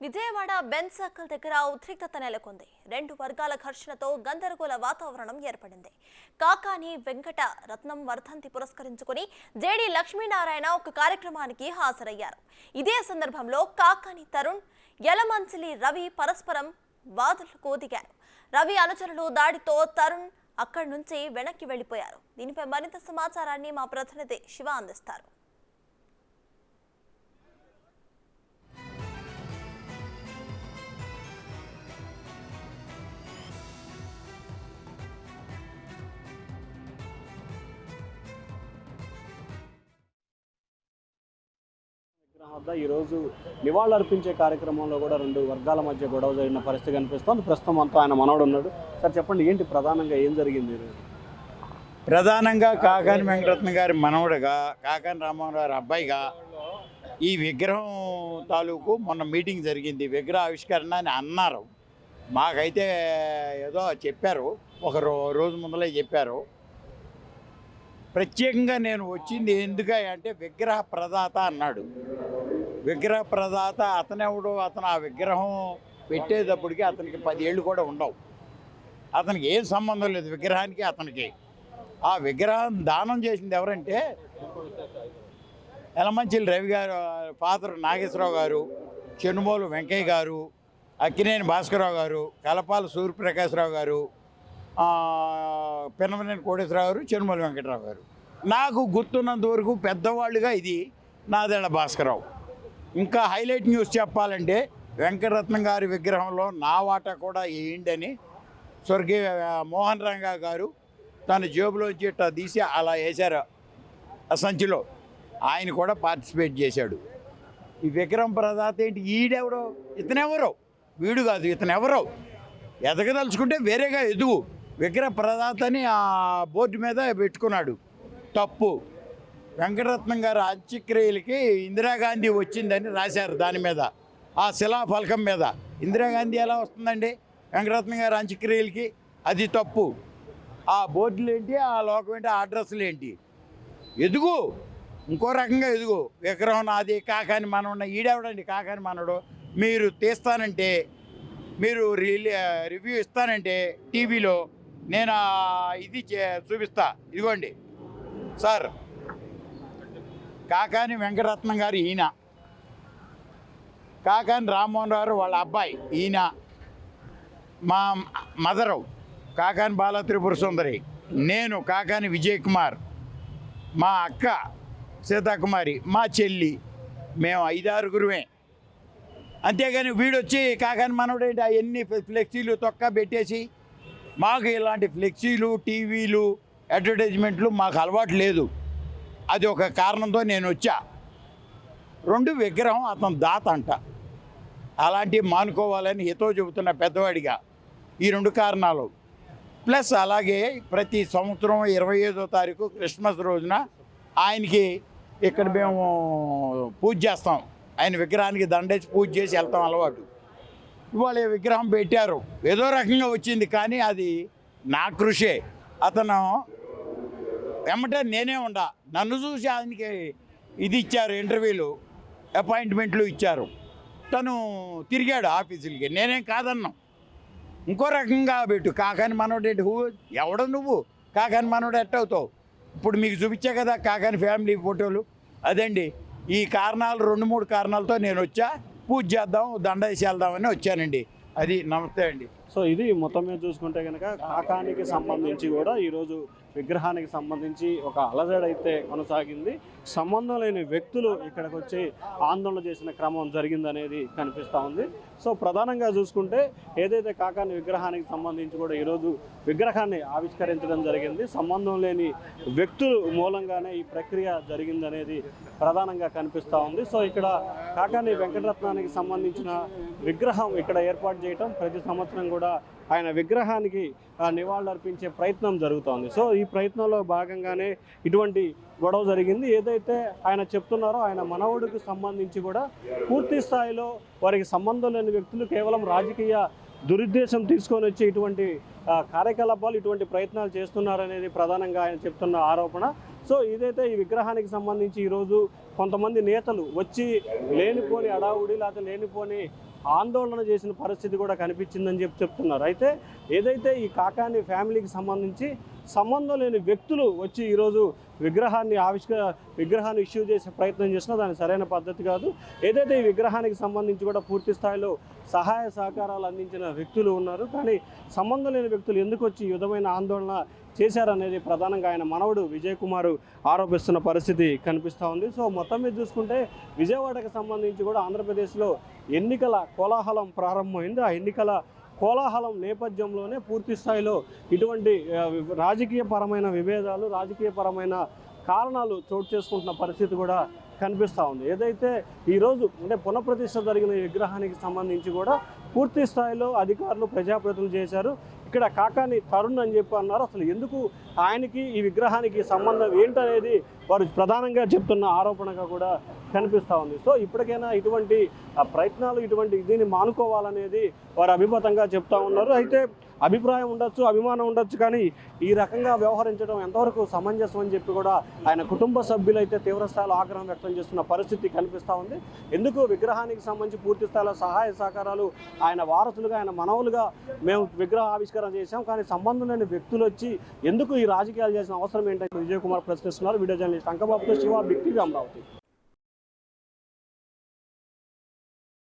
Vijayawada Benz circle దగ్గర ఉద్రిక్తత నెలకొంది. రెండు వర్గాల ఘర్షణతో గందరగోళ వాతావరణం ఏర్పడింది. కాకాని వెంకట రత్నం వర్ధంతి పురస్కరించుకుని జేడి లక్ష్మీనారాయణ ఒక కార్యక్రమానికి హాజరయ్యారు. ఇదే సందర్భంలో కాకాని తరుణ్, యలమంచిలి రవి పరస్పరం వాదులకు దిగారు. రవి అనుచరులు దాడితో తరుణ్ అక్కడి నుంచి వెనక్కి వెళ్లిపోయారు. దీనిపై మరింత సమాచారాన్ని మా ప్రతినిధి శివ అందిస్తారు. ఈరోజు నివాళులర్పించే కార్యక్రమంలో కూడా రెండు వర్గాల మధ్య గొడవ జరిగిన పరిస్థితి కనిపిస్తోంది. ప్రస్తుతం అంతా ఆయన మనవడు ఉన్నాడు. సార్ చెప్పండి, ఏంటి ప్రధానంగా ఏం జరిగింది? ప్రధానంగా కాకాని వెంకటరత్నం గారి మనవడుగా, కాకాని రామారావు గారి అబ్బాయిగా ఈ విగ్రహం తాలూకు మొన్న మీటింగ్ జరిగింది. విగ్రహ ఆవిష్కరణ అని అన్నారు. మాకైతే ఏదో చెప్పారు, ఒక రోజు ముందలే చెప్పారు. ప్రత్యేకంగా నేను వచ్చింది ఎందుకంటే విగ్రహ ప్రదాత అన్నాడు. విగ్రహ ప్రదాత అతనెవడు? అతను ఆ విగ్రహం పెట్టేటప్పటికి అతనికి 10 ఏళ్ళు కూడా ఉండవు. అతనికి ఏం సంబంధం లేదు విగ్రహానికి, అతనికి. ఆ విగ్రహం దానం చేసింది ఎవరంటే యలమంచిలి రవి గారు, ఫాదర్ నాగేశ్వరరావు గారు, చెన్నుమూలు వెంకయ్య గారు, అక్కినేని భాస్కరరావు గారు, కలపాల సూర్యప్రకాశ్రావు గారు, పిన్నమనేని కోటేశ్వరరావు గారు, చెన్నుమూలు వెంకటరావు గారు. నాకు గుర్తున్నంత వరకు పెద్దవాళ్ళుగా ఇది నాదెళ్ల భాస్కరరావు. ఇంకా హైలైట్ న్యూస్ చెప్పాలంటే వెంకటరత్నం గారి విగ్రహంలో నా వాటా కూడా వేయండి అని స్వర్గీయ మోహన్ రంగా గారు తన జేబులోంచి ఇట్లా తీసి అలా వేశారు ఆ సంచిలో. ఆయన కూడా పార్టిసిపేట్ చేశాడు. ఈ విగ్రహం ప్రదాత ఏంటి? ఈడెవరో, ఇతనెవరో, వీడు కాదు, ఇతనెవరో. ఎదగదలుచుకుంటే వేరేగా ఎదుగు. విగ్రహ ప్రదాతని ఆ బోర్డు మీద పెట్టుకున్నాడు. తప్పు. వెంకటరత్నం గారు అంత్యక్రియలకి ఇందిరాగాంధీ వచ్చిందని రాశారు దాని మీద, ఆ శిలాఫలకం మీద. ఇందిరాగాంధీ ఎలా వస్తుందండి వెంకటరత్నం గారు అంత్యక్రియలకి? అది తప్పు. ఆ బోర్డులు ఏంటి, ఆ లోకం ఏంటి, ఆ అడ్రస్లు ఏంటి? ఎదుగు, ఇంకో రకంగా ఎదుగు. విగ్రహం నాది, కాకాని మనవడు. ఈడెవడండి కాకాని మనవడు? మీరు తీస్తానంటే, మీరు రివ్యూ ఇస్తానంటే టీవీలో నేను ఇది చూపిస్తా. ఇదిగోండి సార్, కాకాని వెంకటరత్నం గారు ఈయన, కాకాని రామ్మోహన్ గారు వాళ్ళ అబ్బాయి ఈయన, మా మదరు కాకాని బాల త్రిపుర సుందరి, నేను కాకాని విజయ్ కుమార్, మా అక్క సీతాకుమారి, మా చెల్లి, మేము 5-6 అంతేగాని వీడొచ్చి కాకాని మనవడేంటి అవన్నీ ఫ్లెక్సీలు తొక్క పెట్టేసి. మాకు ఇలాంటి ఫ్లెక్సీలు, టీవీలు, అడ్వర్టైజ్మెంట్లు మాకు అలవాటు లేదు. అది ఒక కారణంతో నేను వచ్చా. 2 విగ్రహం అతను దాత అంట. అలాంటివి మానుకోవాలని హితో చెబుతున్న పెద్దవాడిగా ఈ 2 కారణాలు. ప్లస్ అలాగే ప్రతి సంవత్సరం 25వ తారీఖు క్రిస్మస్ రోజున ఆయనకి ఇక్కడ మేము పూజ చేస్తాం. ఆయన విగ్రహానికి దండేసి పూజ చేసి వెళ్తాం అలవాటు. ఇవాళ విగ్రహం పెట్టారు, ఏదో రకంగా వచ్చింది, కానీ అది నా కృషే. అతను ఏమంటే నేనే ఉండా, నన్ను చూసి ఆయనకి ఇది ఇచ్చారు, ఇంటర్వ్యూలు, అపాయింట్మెంట్లు ఇచ్చారు. తను తిరిగాడు ఆఫీసులకి, నేనేం కాదన్నాం. ఇంకో రకంగా పెట్టు, కాకాని మనోడు ఏంటి? ఎవడ నువ్వు కాకాని మనోడు ఎట్టవుతావు? ఇప్పుడు మీకు చూపించా కదా కాకాని ఫ్యామిలీ ఫోటోలు. అదండి ఈ కారణాలు, 2-3 కారణాలతో నేను వచ్చా. పూజ చేద్దాం, దండ వేసి వెళ్దామని వచ్చానండి. అది. నమస్తే అండి. సో ఇది మొత్తం మీద చూసుకుంటే కనుక కాకానికి సంబంధించి కూడా ఈరోజు విగ్రహానికి సంబంధించి ఒక అలజడి అయితే కొనసాగింది. సంబంధం లేని వ్యక్తులు ఇక్కడికి వచ్చి ఆందోళన చేసిన క్రమం జరిగిందనేది కనిపిస్తూ ఉంది. సో ప్రధానంగా చూసుకుంటే ఏదైతే కాకాని విగ్రహానికి సంబంధించి కూడా ఈరోజు విగ్రహాన్ని ఆవిష్కరించడం జరిగింది. సంబంధం లేని వ్యక్తులు మూలంగానే ఈ ప్రక్రియ జరిగిందనేది ప్రధానంగా కనిపిస్తూ ఉంది. సో ఇక్కడ కాకాని వెంకటరత్నానికి సంబంధించిన విగ్రహం ఇక్కడ ఏర్పాటు చేయటం, ప్రతి సంవత్సరం కూడా ఆయన విగ్రహానికి నివాళులర్పించే ప్రయత్నం జరుగుతోంది. సో ఈ ప్రయత్నంలో భాగంగానే ఇటువంటి గొడవ జరిగింది. ఏదైతే ఆయన చెప్తున్నారో ఆయన మనవడికి సంబంధించి కూడా పూర్తి స్థాయిలో వారికి సంబంధం లేని వ్యక్తులు కేవలం రాజకీయ దురుద్దేశం తీసుకొని వచ్చి ఇటువంటి కార్యకలాపాలు, ఇటువంటి ప్రయత్నాలు చేస్తున్నారనేది ప్రధానంగా ఆయన చెప్తున్న ఆరోపణ. సో ఇదైతే ఈ విగ్రహానికి సంబంధించి ఈరోజు కొంతమంది నేతలు వచ్చి లేనిపోని అడావుడి లేకపోతే లేనిపోని ఆందోళన చేసిన పరిస్థితి కూడా కనిపించిందని చెప్తున్నారు. అయితే ఏదైతే ఈ కాకాని ఫ్యామిలీకి సంబంధించి సంబంధం లేని వ్యక్తులు వచ్చి ఈరోజు విగ్రహాన్ని ఇష్యూ చేసే ప్రయత్నం చేసినా దాని సరైన పద్ధతి కాదు. ఏదైతే ఈ విగ్రహానికి సంబంధించి కూడా పూర్తి స్థాయిలో సహాయ సహకారాలు అందించిన వ్యక్తులు ఉన్నారు, కానీ సంబంధం లేని వ్యక్తులు ఎందుకు వచ్చి ఈ విధమైన ఆందోళన చేశారనేది ప్రధానంగా ఆయన మనవడు విజయ్ కుమార్ ఆరోపిస్తున్న పరిస్థితి కనిపిస్తూ ఉంది. సో మొత్తం మీద చూసుకుంటే విజయవాడకు సంబంధించి కూడా ఆంధ్రప్రదేశ్లో ఎన్నికల కోలాహలం ప్రారంభమైంది. ఆ ఎన్నికల కోలాహలం నేపథ్యంలోనే పూర్తి స్థాయిలో ఇటువంటి రాజకీయపరమైన విభేదాలు, రాజకీయపరమైన కారణాలు చోటు చేసుకుంటున్న పరిస్థితి కూడా కనిపిస్తూ ఉంది. ఏదైతే ఈరోజు అంటే పునఃప్రతిష్ఠ జరిగిన ఈ విగ్రహానికి సంబంధించి కూడా పూర్తి స్థాయిలో అధికారులు ప్రజాప్రతినిధులు చేశారు. ఇక్కడ కాకాని తరుణ్ అని చెప్పి అన్నారు. అసలు ఎందుకు ఆయనకి ఈ విగ్రహానికి సంబంధం ఏంటనేది వారు ప్రధానంగా చెప్తున్న ఆరోపణగా కూడా కనిపిస్తూ ఉంది. సో ఇప్పటికైనా ఇటువంటి ప్రయత్నాలు దీన్ని మానుకోవాలనేది వారు అభిమతంగా చెప్తా ఉన్నారు. అయితే అభిప్రాయం ఉండొచ్చు, అభిమానం ఉండొచ్చు, కానీ ఈ రకంగా వ్యవహరించడం ఎంతవరకు సమంజసం అని చెప్పి కూడా ఆయన కుటుంబ సభ్యులు అయితే తీవ్రస్థాయిలో ఆగ్రహం వ్యక్తం చేస్తున్న పరిస్థితి కనిపిస్తూ ఉంది. ఎందుకు విగ్రహానికి సంబంధించి పూర్తి స్థాయిలో సహాయ సహకారాలు ఆయన వారసులుగా, ఆయన మనవులుగా మేము విగ్రహ ఆవిష్కరణ చేశాం, కానీ సంబంధం లేని వ్యక్తులు వచ్చి ఎందుకు ఈ రాజకీయాలు చేసిన అవసరం ఏంటంటే విజయ్ కుమార్ ప్రశ్నిస్తున్నారు. వీడియో జర్నలిస్ట్ అంకబాబుతో శివ, బిగ్ టీవీ, అమరావతి.